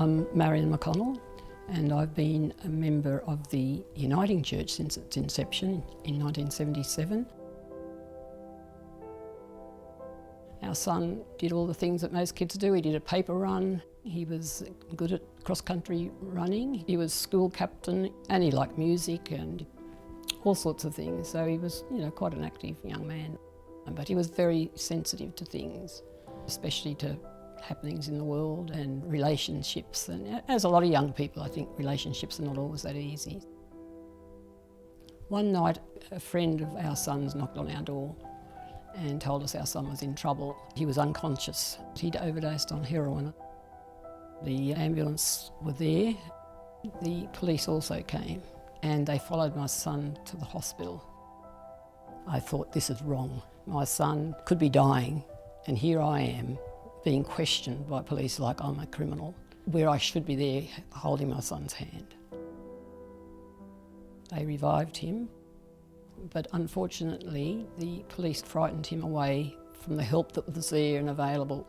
I'm Marion and I've been a member of the Uniting Church since its inception in 1977. Our son did all the things that most kids do. He did a paper run, he was good at cross-country running, he was school captain, and he liked music and all sorts of things. So he was, quite an active young man. But he was very sensitive to things, especially to happenings in the world and relationships. And as a lot of young people, I think relationships are not always that easy. One night, a friend of our son's knocked on our door and told us our son was in trouble. He was unconscious. He'd overdosed on heroin. The ambulance were there. The police also came and they followed my son to the hospital. I thought, this is wrong. My son could be dying and here I am being questioned by police like I'm a criminal, where I should be there holding my son's hand. They revived him, but unfortunately the police frightened him away from the help that was there and available.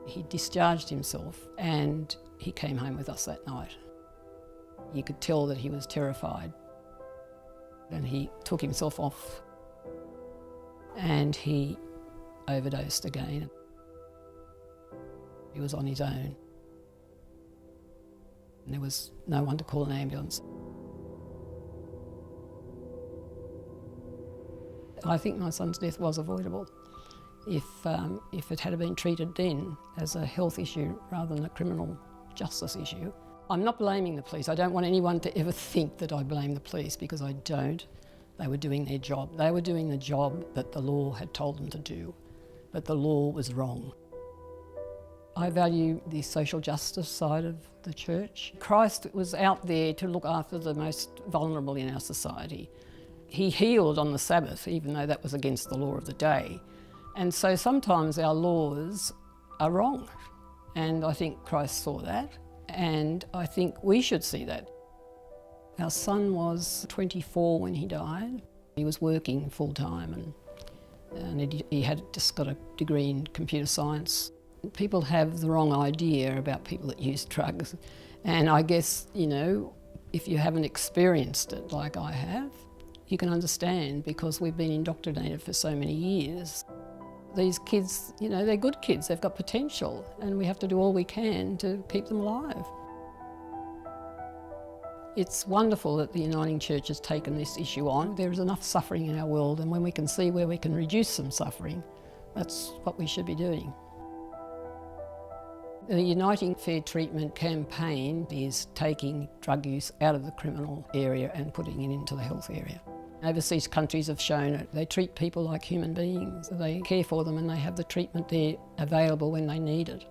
He discharged himself and he came home with us that night. You could tell that he was terrified, and he took himself off and he overdosed again. He was on his own. And there was no one to call an ambulance. I think my son's death was avoidable if it had been treated then as a health issue rather than a criminal justice issue. I'm not blaming the police. I don't want anyone to ever think that I blame the police, because I don't. They were doing their job. They were doing the job that the law had told them to do, but the law was wrong. I value the social justice side of the church. Christ was out there to look after the most vulnerable in our society. He healed on the Sabbath, even though that was against the law of the day. And so sometimes our laws are wrong. And I think Christ saw that. And I think we should see that. Our son was 24 when he died. He was working full time and he had just got a degree in computer science. People have the wrong idea about people that use drugs. And I guess, if you haven't experienced it like I have, you can understand, because we've been indoctrinated for so many years. These kids, they're good kids, they've got potential, and we have to do all we can to keep them alive. It's wonderful that the Uniting Church has taken this issue on. There is enough suffering in our world, and when we can see where we can reduce some suffering, that's what we should be doing. The Uniting Fair Treatment campaign is taking drug use out of the criminal area and putting it into the health area. Overseas countries have shown it. They treat people like human beings. They care for them and they have the treatment there available when they need it.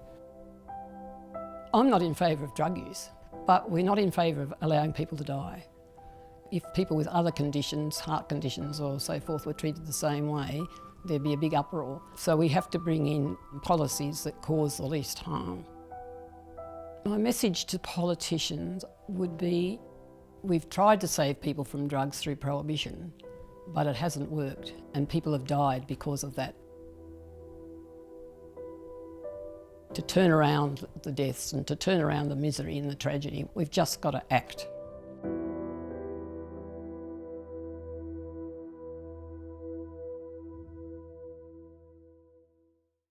I'm not in favour of drug use, but we're not in favour of allowing people to die. If people with other conditions, heart conditions or so forth, were treated the same way, there'd be a big uproar. So we have to bring in policies that cause the least harm. My message to politicians would be, we've tried to save people from drugs through prohibition, but it hasn't worked, and people have died because of that. To turn around the deaths and to turn around the misery and the tragedy, we've just got to act.